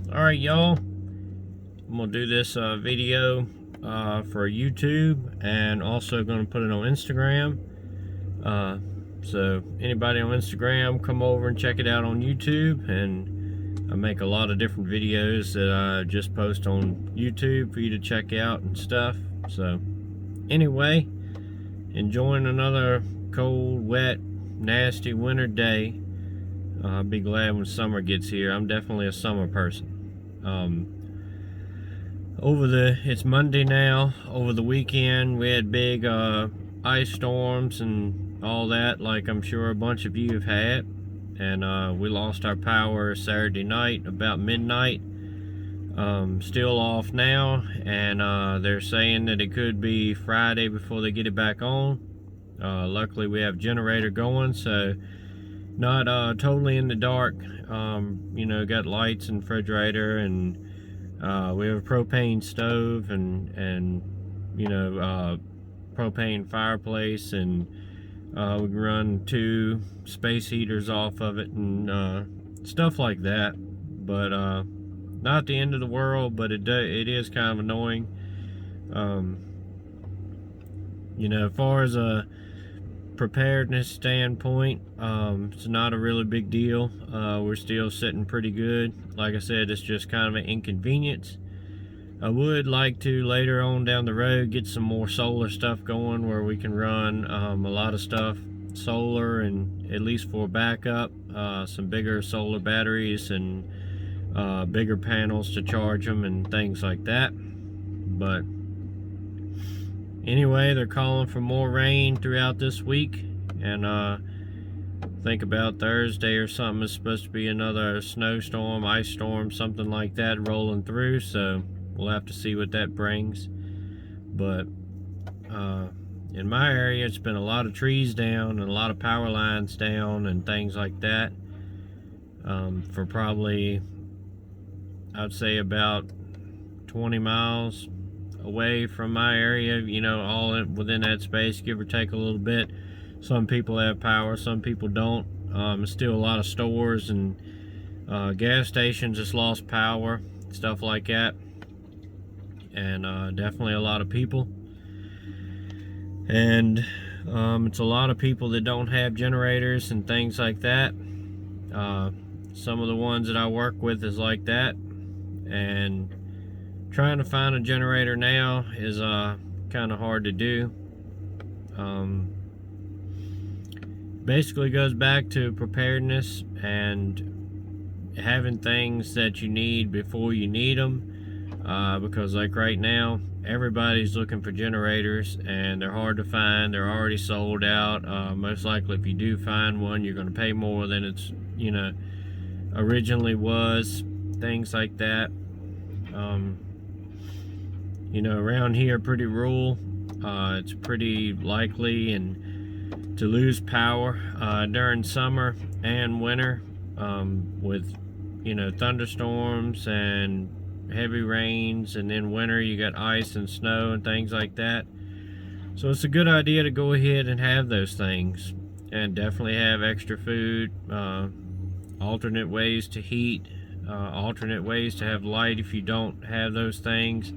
Alright, y'all, I'm gonna do this video for YouTube, and also gonna put it on Instagram. So anybody on Instagram, come over and check it out on YouTube. And I make a lot of different videos that I just post on YouTube for you to check out and stuff. So anyway, enjoying another cold, wet, nasty winter day. I'll be glad when summer gets here. I'm definitely a summer person. It's Monday now. Over the weekend we had big ice storms and all that, like I'm sure a bunch of you have had. And we lost our power Saturday night about midnight. Still off now, and they're saying that it could be Friday before they get it back on. Luckily we have a generator going, so not totally in the dark. Got lights and refrigerator, and we have a propane stove, and propane fireplace, and we can run 2 space heaters off of it, and stuff like that. But not the end of the world, but it is kind of annoying. As far as a preparedness standpoint, it's not a really big deal. We're still sitting pretty good. Like I said, it's just kind of an inconvenience. I would like to later on down the road get some more solar stuff going, where we can run a lot of stuff solar, and at least for backup, some bigger solar batteries and bigger panels to charge them and things like that. But anyway, they're calling for more rain throughout this week, and I think about Thursday or something is supposed to be another snowstorm, ice storm, something like that rolling through. So we'll have to see what that brings. But in my area, it's been a lot of trees down and a lot of power lines down and things like that, for probably, I'd say, about 20 miles away from my area, all within that space, give or take a little bit. Some people have power, some people don't. Still a lot of stores and gas stations just lost power, stuff like that. And definitely a lot of people. And it's a lot of people that don't have generators and things like that. Some of the ones that I work with is like that. And trying to find a generator now is kind of hard to do. Basically goes back to preparedness and having things that you need before you need them, because like right now everybody's looking for generators and they're hard to find. They're already sold out. Most likely if you do find one, you're going to pay more than it's originally was, things like that. Around here, pretty rural. It's pretty likely to lose power during summer and winter, with thunderstorms and heavy rains, and then winter you got ice and snow and things like that. So it's a good idea to go ahead and have those things, and definitely have extra food, alternate ways to heat, alternate ways to have light if you don't have those things,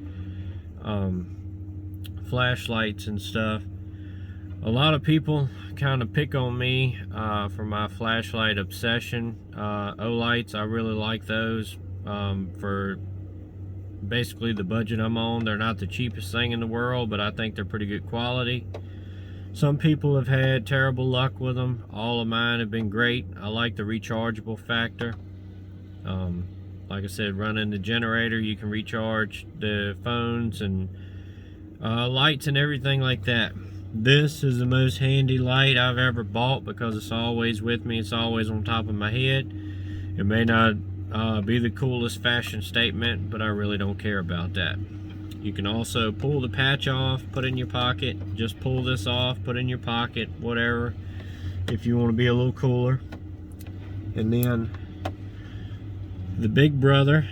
flashlights and stuff. A lot of people kind of pick on me for my flashlight obsession. Olights, I really like those for basically the budget I'm on. They're not the cheapest thing in the world, but I think they're pretty good quality. Some people have had terrible luck with them. All of mine have been great. I like the rechargeable factor. Like I said, running the generator, you can recharge the phones and lights and everything like that. This is the most handy light I've ever bought because it's always with me. It's always on top of my head. It may not be the coolest fashion statement, but I really don't care about that. You can also pull the patch off, put it in your pocket. Just pull this off, put it in your pocket, whatever, if you want to be a little cooler. And then the big brother,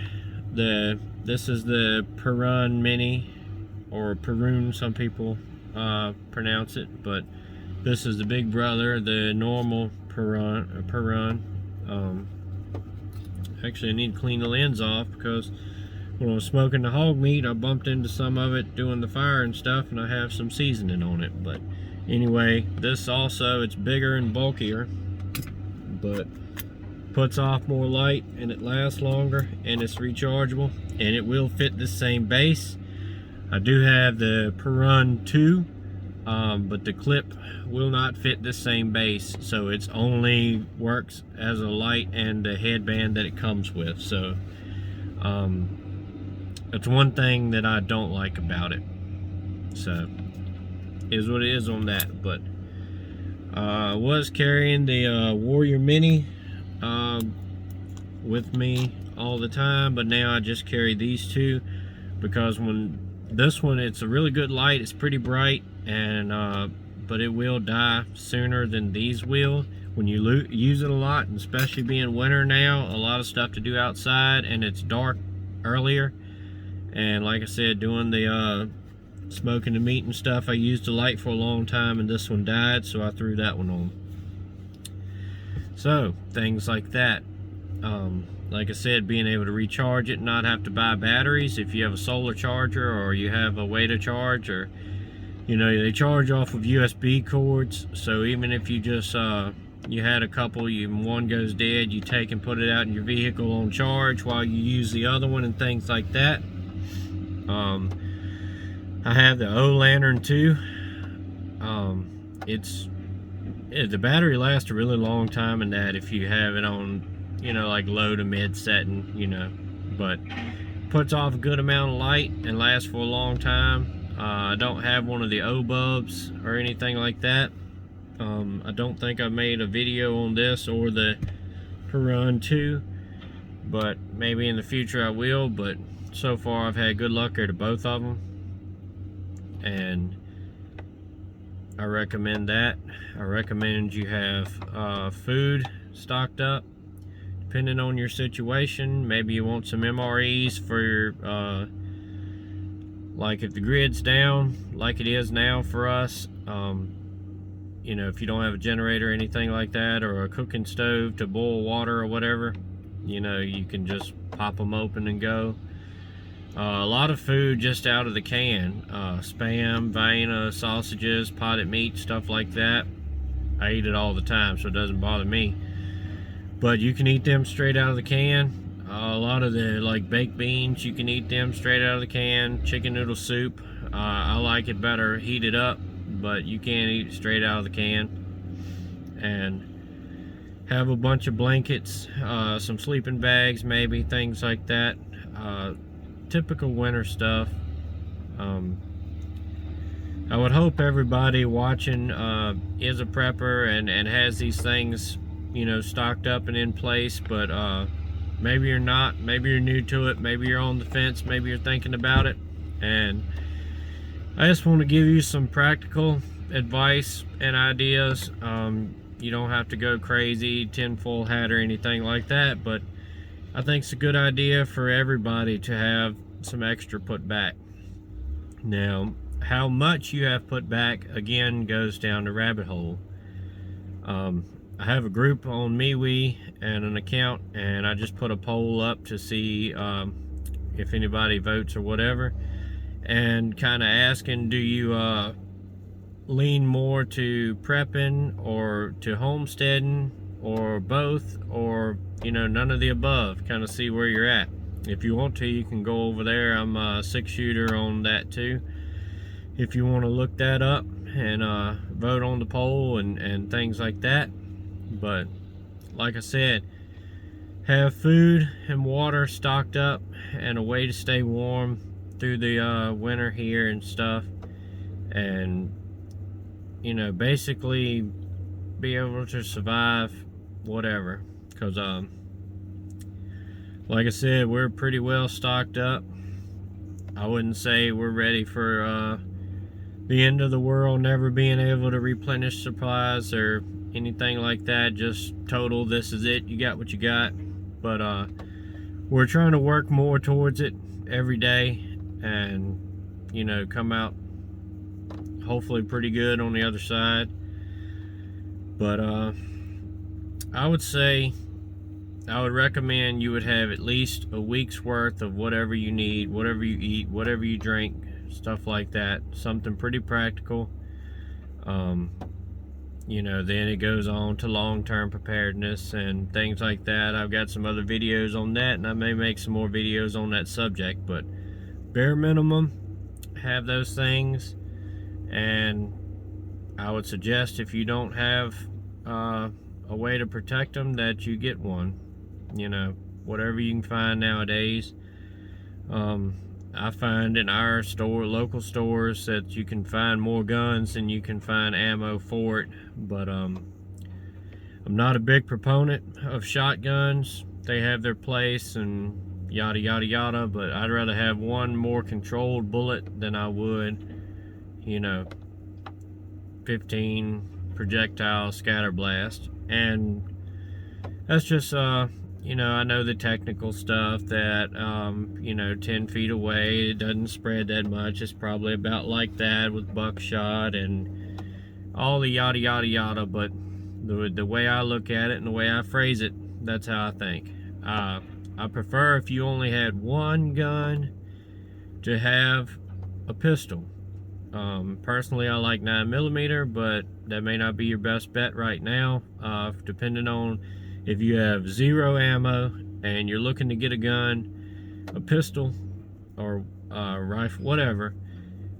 this is the Perun Mini, or Perun, some people pronounce it, but this is the big brother, the normal Perun. Actually, I need to clean the lens off because when I was smoking the hog meat, I bumped into some of it doing the fire and stuff, and I have some seasoning on it. But anyway, this also, it's bigger and bulkier, but puts off more light, and it lasts longer, and it's rechargeable, and it will fit the same base. I do have the Perun 2, but the clip will not fit the same base, so it's only works as a light and the headband that it comes with. So that's one thing that I don't like about it. So is what it is on that. But I was carrying the Warrior Mini with me all the time, but now I just carry these two because when this one, it's a really good light, it's pretty bright, and but it will die sooner than these will when you use it a lot, and especially being winter now, a lot of stuff to do outside, and it's dark earlier. And like I said, doing the smoking the meat and stuff, I used the light for a long time, and this one died, so I threw that one on. So things like that. Like I said, being able to recharge it, not have to buy batteries if you have a solar charger or you have a way to charge, or you know, they charge off of USB cords. So even if you just you had a couple, one goes dead, you take and put it out in your vehicle on charge while you use the other one and things like that. I have the Olantern 2. The battery lasts a really long time in that if you have it on, you know, like low to mid setting, you know, but puts off a good amount of light and lasts for a long time. I don't have one of the O-bulbs or anything like that. I don't think I made a video on this or the Perun 2, but maybe in the future I will. But so far I've had good luck to both of them, and I recommend that. I recommend you have food stocked up depending on your situation. Maybe you want some MREs for your like if the grid's down like it is now for us, you know, if you don't have a generator or anything like that, or a cooking stove to boil water or whatever, you know, you can just pop them open and go. A lot of food just out of the can, Spam, Vienna, sausages, potted meat, stuff like that. I eat it all the time, so it doesn't bother me. But you can eat them straight out of the can. A lot of the like baked beans, you can eat them straight out of the can. Chicken noodle soup, I like it better heated up, but you can eat it straight out of the can. And have a bunch of blankets, some sleeping bags, maybe things like that. Typical winter stuff. I would hope everybody watching is a prepper and has these things, you know, stocked up and in place, but maybe you're not, maybe you're new to it, maybe you're on the fence, maybe you're thinking about it. And I just want to give you some practical advice and ideas. You don't have to go crazy, tinfoil hat or anything like that, but I think it's a good idea for everybody to have some extra put back. Now, how much you have put back, again, goes down the rabbit hole. I have a group on MeWe and an account, and I just put a poll up to see if anybody votes or whatever, and kind of asking, do you lean more to prepping or to homesteading, or both, or you know, none of the above? Kind of see where you're at. If you want to, you can go over there. I'm a 6-shooter on that too, if you want to look that up and vote on the poll and things like that. But like I said, have food and water stocked up and a way to stay warm through the winter here and stuff, and you know, basically be able to survive whatever. Because like I said, we're pretty well stocked up. I wouldn't say we're ready for the end of the world, never being able to replenish supplies or anything like that. Just total, this is it, you got what you got. But we're trying to work more towards it every day, and you know, come out hopefully pretty good on the other side. But I would say I would recommend you would have at least a week's worth of whatever you need, whatever you eat, whatever you drink, stuff like that. Something pretty practical. You know, then it goes on to long-term preparedness and things like that. I've got some other videos on that, and I may make some more videos on that subject, but bare minimum, have those things. And I would suggest, if you don't have a way to protect them, that you get one. You know, whatever you can find nowadays. I find in our local stores, that you can find more guns than you can find ammo for it. But I'm not a big proponent of shotguns. They have their place and yada yada yada, but I'd rather have one more controlled bullet than I would, you know, 15 projectile scatter blast. And that's just you know, I know the technical stuff that, you know, 10 feet away, it doesn't spread that much. It's probably about like that with buckshot and all the yada yada yada, but the way I look at it and the way I phrase it, that's how I think. I prefer, if you only had one gun, to have a pistol. Personally, I like 9mm, but that may not be your best bet right now, depending on if you have zero ammo and you're looking to get a gun, a pistol, or a rifle, whatever.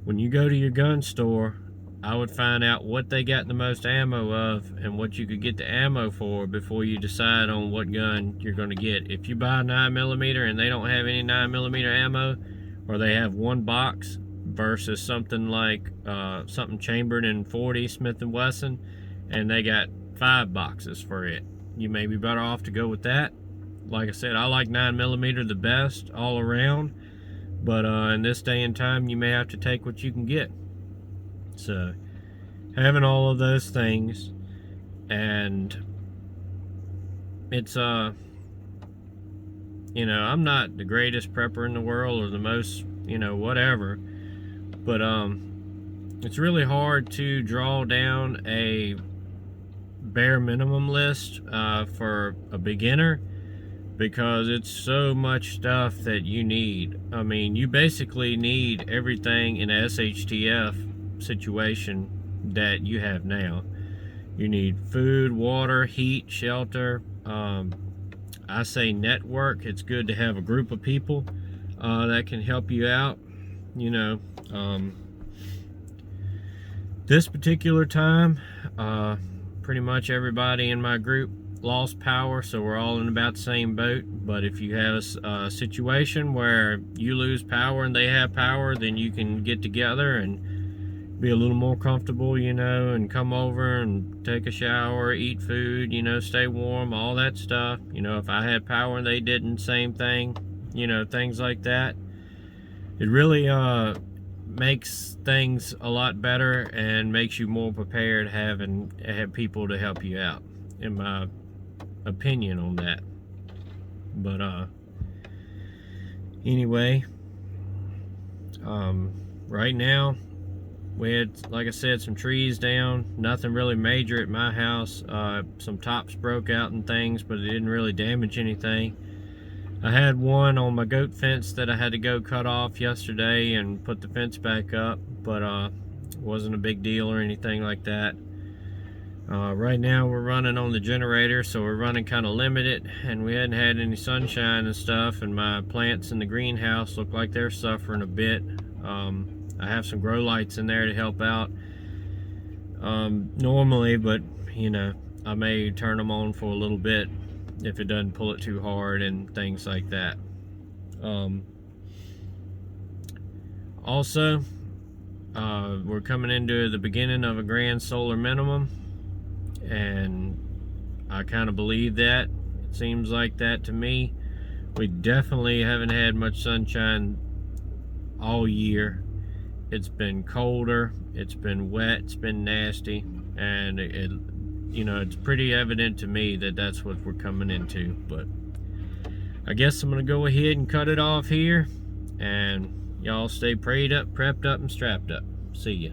When you go to your gun store, I would find out what they got the most ammo of and what you could get the ammo for before you decide on what gun you're going to get. If you buy 9mm and they don't have any 9mm ammo, or they have one box versus something like something chambered in .40 Smith & Wesson, and they got 5 boxes for it, you may be better off to go with that. Like I said, I like 9mm the best all around, but in this day and time, you may have to take what you can get. So, having all of those things, and it's you know, I'm not the greatest prepper in the world, or the most, you know, whatever, but it's really hard to draw down a bare minimum list for a beginner, because it's so much stuff that you need. I mean, you basically need everything in a SHTF situation that you have now. You need food, water, heat, shelter. I say network. It's good to have a group of people that can help you out. You know, this particular time, pretty much everybody in my group lost power, so we're all in about the same boat. But if you have a situation where you lose power and they have power, then you can get together and be a little more comfortable, you know, and come over and take a shower, eat food, you know, stay warm, all that stuff. You know, if I had power and they didn't, same thing, you know, things like that. It really makes things a lot better and makes you more prepared having people to help you out, in my opinion on that. But anyway, right now we had, like I said, some trees down. Nothing really major at my house. Some tops broke out and things, but it didn't really damage anything. I had one on my goat fence that I had to go cut off yesterday and put the fence back up, but it wasn't a big deal or anything like that. Right now we're running on the generator, so we're running kind of limited, and we hadn't had any sunshine and stuff, and my plants in the greenhouse look like they're suffering a bit. I have some grow lights in there to help out normally, but you know, I may turn them on for a little bit if it doesn't pull it too hard and things like that. Also, we're coming into the beginning of a grand solar minimum, and I kind of believe that. It seems like that to me. We definitely haven't had much sunshine all year. It's been colder, it's been wet, it's been nasty, and it you know, it's pretty evident to me that that's what we're coming into. But I guess I'm gonna go ahead and cut it off here, and y'all stay prayed up, prepped up, and strapped up. See ya.